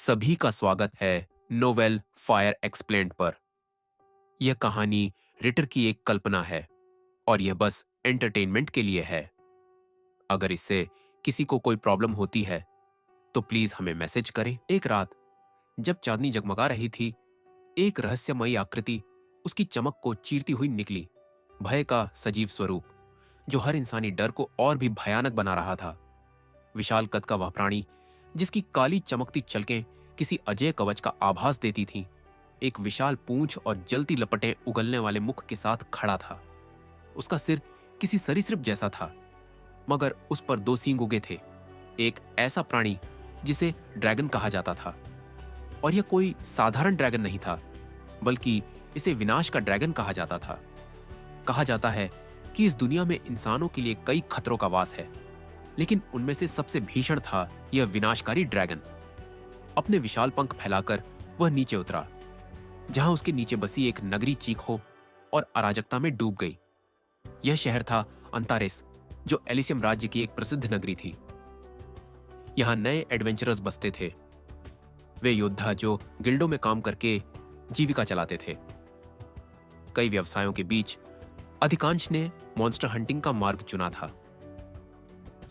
सभी का स्वागत है नोवेल फायर एक्सप्लेन्ड पर। यह कहानी रिटर की एक कल्पना है और यह बस एंटरटेनमेंट के लिए है। अगर इससे किसी को कोई प्रॉब्लम होती है तो प्लीज हमें मैसेज करें। एक रात जब चांदनी जगमगा रही थी, एक रहस्यमयी आकृति उसकी चमक को चीरती हुई निकली। भय का सजीव स्वरूप जो हर इंसानी डर को और भी भयानक बना रहा था। विशाल कद का वह प्राणी जिसकी काली चमकती चलकें किसी अजय कवच का आभास देती थीं, एक विशाल पूंछ और जलती लपटें उगलने वाले मुख के साथ खड़ा था। उसका सिर किसी सरीसृप जैसा था, मगर उस पर दो सींग उगे थे। एक ऐसा प्राणी जिसे ड्रैगन कहा जाता था, और यह कोई साधारण ड्रैगन नहीं था, बल्कि इसे विनाश का ड्रैगन कहा जाता था। कहा जाता है कि इस दुनिया में इंसानों के लिए कई खतरों का वास है, लेकिन उनमें से सबसे भीषण था यह विनाशकारी ड्रैगन। अपने विशाल पंख फैलाकर वह नीचे उतरा, जहां उसके नीचे बसी एक नगरी चीखों और अराजकता में डूब गई। यह शहर था अंतारेस, जो एलिसियम राज्य की एक प्रसिद्ध नगरी थी। यहां नए एडवेंचरर्स बसते थे, वे योद्धा जो गिल्डों में काम करके जीविका चलाते थे। कई व्यवसायों के बीच अधिकांश ने मॉन्स्टर हंटिंग का मार्ग चुना था।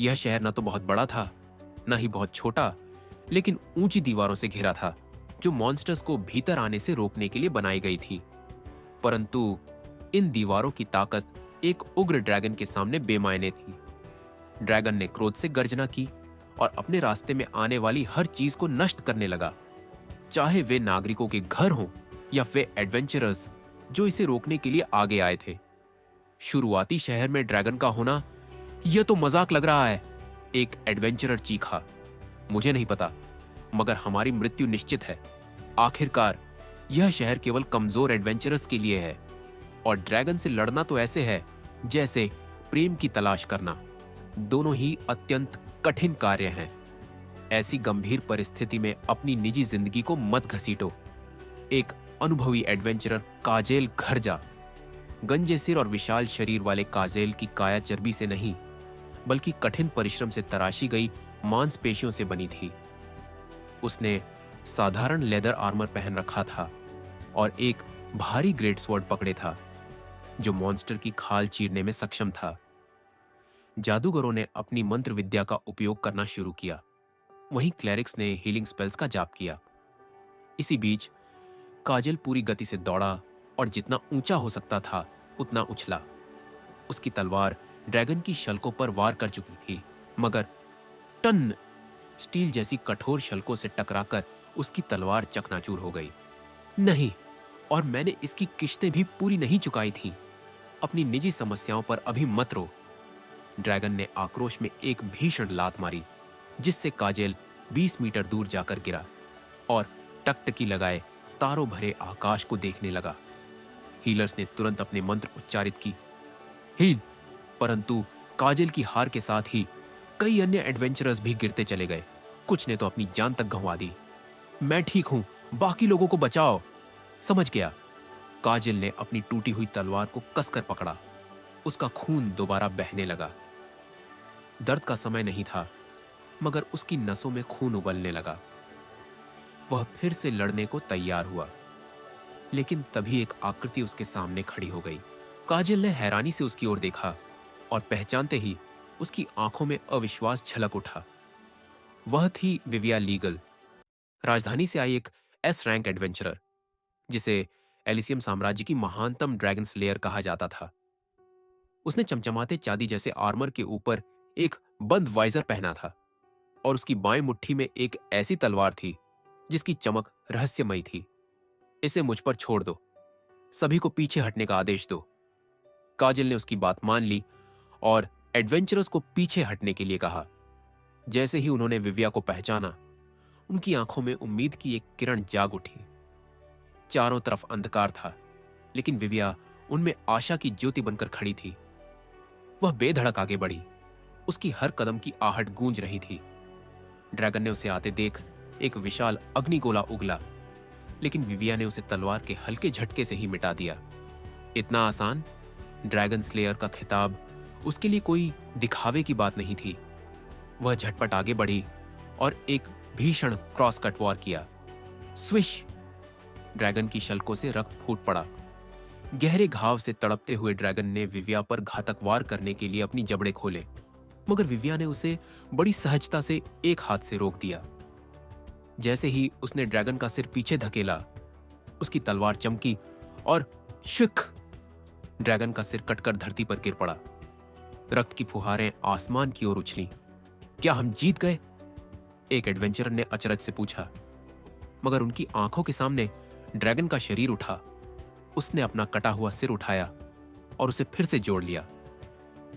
यह शहर न तो बहुत बड़ा था, न ही बहुत छोटा, लेकिन ऊंची दीवारों से घिरा था, जो मॉन्स्टर्स को भीतर आने से रोकने के लिए बनाई गई थी। परंतु इन दीवारों की ताकत एक उग्र ड्रैगन के सामने बेमायने थी। ड्रैगन ने क्रोध से गर्जना की और अपने रास्ते में आने वाली हर चीज को नष्ट करने लगा, चाहे वे नागरिकों के घर हों या वे एडवेंचरर्स जो इसे रोकने के लिए आगे आए थे। शुरुआती शहर में ड्रैगन का होना, यह तो मजाक लग रहा है, एक एडवेंचरर चीखा। मुझे नहीं पता, मगर हमारी मृत्यु निश्चित है। आखिरकार यह शहर केवल कमजोर एडवेंचरर्स के लिए है, और ड्रैगन से लड़ना तो ऐसे है जैसे प्रेम की तलाश करना। दोनों ही अत्यंत कठिन कार्य हैं। ऐसी गंभीर परिस्थिति में अपनी निजी जिंदगी को मत घसीटो। एक अनुभवी एडवेंचरर काजेल घर जा। गंजे सिर और विशाल शरीर वाले काजेल की काया चर्बी से नहीं, बल्कि कठिन परिश्रम से तराशी गई मांसपेशियों से बनी थी। उसने साधारण लेदर आर्मर पहन रखा था और एक भारी ग्रेट स्वॉर्ड पकड़े था, जो मॉन्स्टर की खाल चीरने में सक्षम था। जादूगरों ने अपनी मंत्र विद्या का उपयोग करना शुरू किया, वहीं क्लेरिक्स ने हीलिंग स्पेल्स का जाप किया। इसी बीच काजल पूरी गति से दौड़ा और जितना ऊंचा हो सकता था उतना उछला। उसकी तलवार ड्रैगन की शल्कों पर वार कर चुकी थी, मगर टन स्टील जैसी कठोर शल्कों से टकराकर उसकी तलवार चकनाचूर हो गई। नहीं, और मैंने इसकी किश्तें भी पूरी नहीं चुकाई थीं। अपनी निजी समस्याओं पर अभी मत रो। ड्रैगन ने आक्रोश में एक भीषण लात मारी, जिससे काजेल 20 मीटर दूर जाकर गिरा और टकटकी लगाए तारों भरे आकाश को देखने लगा। हीलर्स ने तुरंत अपने मंत्र उच्चारित की, हील। परंतु काजेल की हार के साथ ही कई अन्य एडवेंचरर्स भी गिरते चले गए। कुछ ने तो अपनी जान तक गंवा दी। मैं ठीक हूं, बाकी लोगों को बचाओ। समझ गया। काजल ने अपनी टूटी हुई तलवार को कसकर पकड़ा। उसका खून दोबारा बहने लगा। दर्द का समय नहीं था, मगर उसकी नसों में खून उबलने लगा। वह फिर से लड़ने को तैयार हुआ, लेकिन तभी एक आकृति उसके सामने खड़ी हो गई। काजल ने हैरानी से उसकी ओर देखा और पहचानते ही उसकी आंखों में अविश्वास झलक उठा। वह थी विविया लीगल, राजधानी से आई एक एस रैंक एडवेंचरर, जिसे एलिसियम साम्राज्य की महानतम ड्रैगन स्लेयर कहा जाता था। उसने चमचमाते चांदी जैसे आर्मर के ऊपर एक बंद वाइजर पहना था, और उसकी बाएं मुट्ठी में एक ऐसी तलवार थी जिसकी चमक रहस्यमयी थी। इसे मुझ पर छोड़ दो, सभी को पीछे हटने का आदेश दो। काजल ने उसकी बात मान ली और एडवेंचरर्स को पीछे हटने के लिए कहा। जैसे ही उन्होंने विविया को पहचाना, उनकी आंखों में उम्मीद की एक किरण जाग उठी। चारों तरफ अंधकार था, लेकिन विविया उनमें आशा की ज्योति बनकर खड़ी थी। वह बेधड़क आगे बढ़ी, उसकी हर कदम की आहट गूंज रही थी। ड्रैगन ने उसे आते देख एक विशाल अग्निगोला उगला, लेकिन विविया ने उसे तलवार के हल्के झटके से ही मिटा दिया। इतना आसान? ड्रैगन स्लेयर का खिताब उसके लिए कोई दिखावे की बात नहीं थी। वह झटपट आगे बढ़ी और एक भीषण क्रॉस कट वार किया। स्विश! ड्रैगन की शल्कों से रक्त फूट पड़ा। गहरे घाव से तड़पते हुए ड्रैगन ने विविया पर घातक वार करने के लिए अपनी जबड़े खोले, मगर विविया ने उसे बड़ी सहजता से एक हाथ से रोक दिया। जैसे ही उसने ड्रैगन का सिर पीछे धकेला, उसकी तलवार चमकी और श्विक! ड्रैगन का सिर कटकर धरती पर गिर पड़ा। रक्त की फुहारें आसमान की ओर उछलीं। क्या हम जीत गए? एक एडवेंचरर ने अचरज से पूछा। मगर उनकी आंखों के सामने ड्रैगन का शरीर उठा। उसने अपना कटा हुआ सिर उठाया और उसे फिर से जोड़ लिया।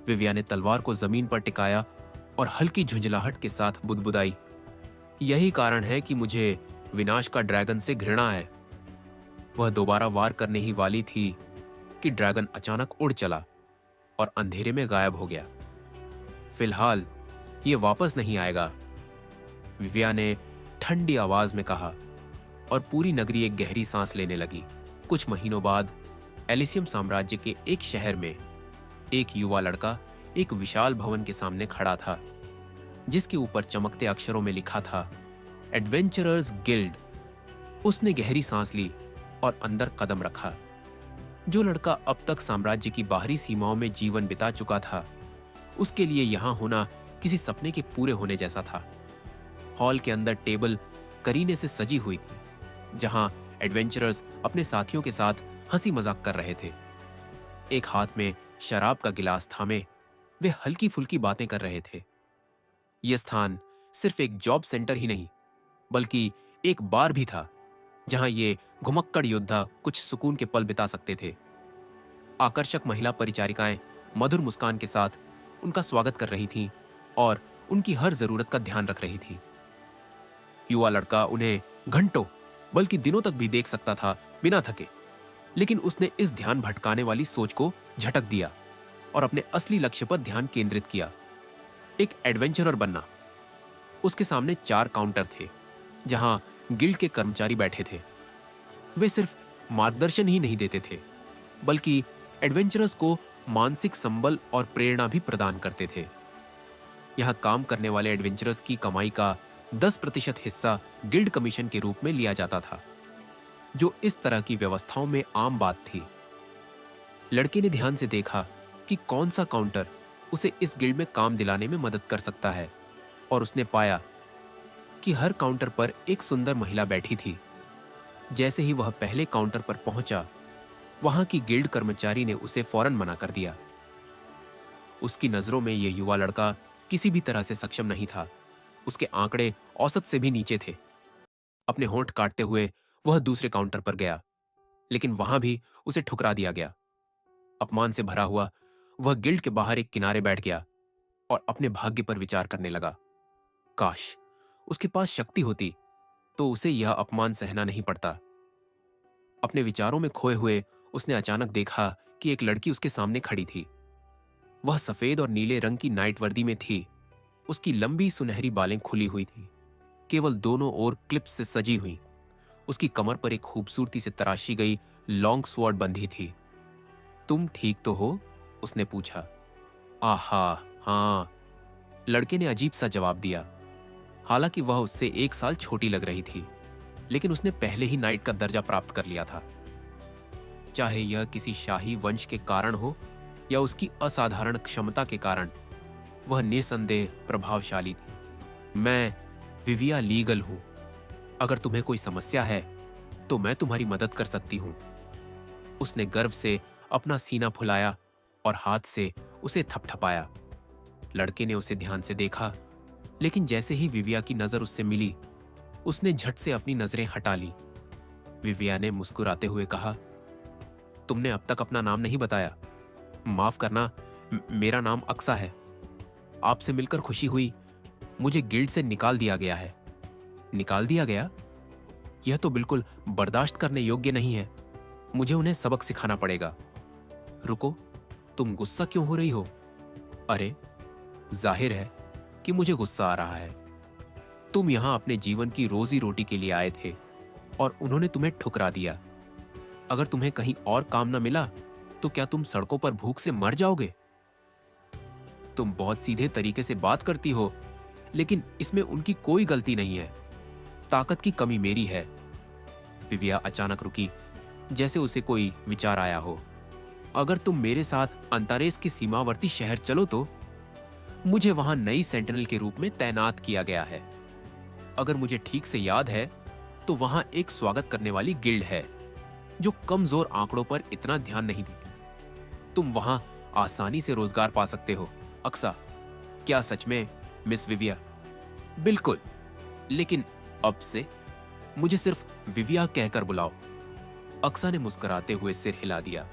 विविया ने तलवार को जमीन पर टिकाया और हल्की झुंझलाहट के साथ बुदबुदाई, यही कारण है कि मुझे विनाश का ड्रैगन से घृणा है। वह दोबारा वार करने ही वाली थी कि ड्रैगन अचानक उड़ चला और अंधेरे में गायब हो गया। फिलहाल यह वापस नहीं आएगा, विविया ने ठंडी आवाज में कहा, और पूरी नगरी एक गहरी सांस लेने लगी। कुछ महीनों बाद एलिसियम साम्राज्य के एक शहर में एक युवा लड़का एक विशाल भवन के सामने खड़ा था, जिसके ऊपर चमकते अक्षरों में लिखा था, एडवेंचरर्स गिल्ड। उसने गहरी सांस ली और अंदर कदम रखा। जो लड़का अब तक साम्राज्य की बाहरी सीमाओं में जीवन बिता चुका था, उसके लिए यहां होना किसी सपने के पूरे होने जैसा था। हॉल के अंदर टेबल करीने से सजी हुई थी, जहां एडवेंचरर्स अपने साथियों के साथ हंसी मजाक कर रहे थे। एक हाथ में शराब का गिलास थामे वे हल्की फुल्की बातें कर रहे थे। यह स्थान सिर्फ एक जॉब सेंटर ही नहीं, बल्कि एक बार भी था, जहां ये घुमक्कड़ योद्धा कुछ सुकून के पल बिता सकते थे। आकर्षक महिला परिचारिकाएं मधुर मुस्कान के साथ उनका स्वागत कर रही थीं और उनकी हर जरूरत का ध्यान रख रही थी। युवा लड़का उन्हें घंटों बल्कि दिनों तक भी देख सकता था बिना थके, लेकिन उसने इस ध्यान भटकाने वाली सोच को झटक दिया और अपने असली लक्ष्य पर ध्यान केंद्रित किया, एक एडवेंचरर बनना। उसके सामने 4 काउंटर थे, जहां गिल्ड के कर्मचारी बैठे थे। वे सिर्फ मार्गदर्शन ही नहीं देते थे, बल्कि एडवेंचरर्स को मानसिक संबल और प्रेरणा भी प्रदान करते थे। यहां काम करने वाले एडवेंचरर्स की कमाई का 10% हिस्सा गिल्ड कमीशन के रूप में लिया जाता था, जो इस तरह की व्यवस्थाओं में आम बात थी। लड़के ने ध्यान से देखा कि कौन सा काउंटर उसे इस गिल्ड में काम दिलाने में मदद कर सकता है, और उसने पाया कि हर काउंटर पर एक सुंदर महिला बैठी थी। जैसे ही वह पहले काउंटर पर पहुंचा, वहां की गिल्ड कर्मचारी ने उसे फौरन मना कर दिया। उसकी नजरों में यह युवा लड़का किसी भी तरह से सक्षम नहीं था। उसके आंकड़े औसत से भी नीचे थे। अपने होंठ काटते हुए वह दूसरे काउंटर पर गया, लेकिन वहां भी उसे ठुकरा दिया गया। अपमान से भरा हुआ वह गिल्ड के बाहर एक किनारे बैठ गया और अपने भाग्य पर विचार करने लगा। काश उसके पास शक्ति होती तो उसे यह अपमान सहना नहीं पड़ता। अपने विचारों में खोए हुए उसने अचानक देखा कि एक लड़की उसके सामने खड़ी थी। वह सफेद और नीले रंग की नाइट वर्दी में थी। उसकी लंबी सुनहरी बालें खुली हुई थी, केवल दोनों ओर क्लिप्स से सजी हुई। उसकी कमर पर एक खूबसूरती से तराशी गई लॉन्ग स्वॉर्ड बंधी थी। तुम ठीक तो हो? उसने पूछा। आहा, हाँ, लड़के ने अजीब सा जवाब दिया। हालांकि वह उससे 1 साल छोटी लग रही थी, लेकिन उसने पहले ही नाइट का दर्जा प्राप्त कर लिया था। चाहे यह किसी शाही वंश के कारण हो या उसकी असाधारण क्षमता के कारण, वह निसंदेह प्रभावशाली थी। मैं विविया लीगल हूं। अगर तुम्हें कोई समस्या है तो मैं तुम्हारी मदद कर सकती हूं। उसने गर्व से अपना सीना फुलाया और हाथ से उसे थपथपाया। लड़के ने उसे ध्यान से देखा, लेकिन जैसे ही विविया की नजर उससे मिली, उसने झट से अपनी नजरें हटा ली। विविया ने मुस्कुराते हुए कहा, तुमने अब तक अपना नाम नहीं बताया। माफ करना, मेरा नाम अक्सा है। आपसे मिलकर खुशी हुई। मुझे गिल्ड से निकाल दिया गया है। निकाल दिया गया? यह तो बिल्कुल बर्दाश्त करने योग्य नहीं है। मुझे उन्हें सबक सिखाना पड़ेगा। रुको, तुम गुस्सा क्यों हो रही हो? अरे, जाहिर है कि मुझे गुस्सा आ रहा है। तुम यहां अपने जीवन की रोजी रोटी के लिए आए थे और उन्होंने तुम्हें ठुकरा दिया। अगर तुम्हें कहीं और काम न मिला तो क्या तुम सड़कों पर भूख से मर जाओगे? तुम बहुत सीधे तरीके से बात करती हो, लेकिन इसमें उनकी कोई गलती नहीं है। ताकत की कमी मेरी है। विविया अचानक रुकी, जैसे उसे कोई विचार आया हो। अगर तुम मेरे साथ अंतारेस के सीमावर्ती शहर चलो तो मुझे वहां नई सेंटिनल के रूप में तैनात किया गया है। अगर मुझे ठीक से याद है तो वहां एक स्वागत करने वाली गिल्ड है जो कमजोर आंकड़ों पर इतना ध्यान नहीं देती। तुम वहां आसानी से रोजगार पा सकते हो। अक्सा, क्या सच में मिस विविया? बिल्कुल, लेकिन अब से मुझे सिर्फ विविया कहकर बुलाओ। अक्सा ने मुस्कुराते हुए सिर हिला दिया।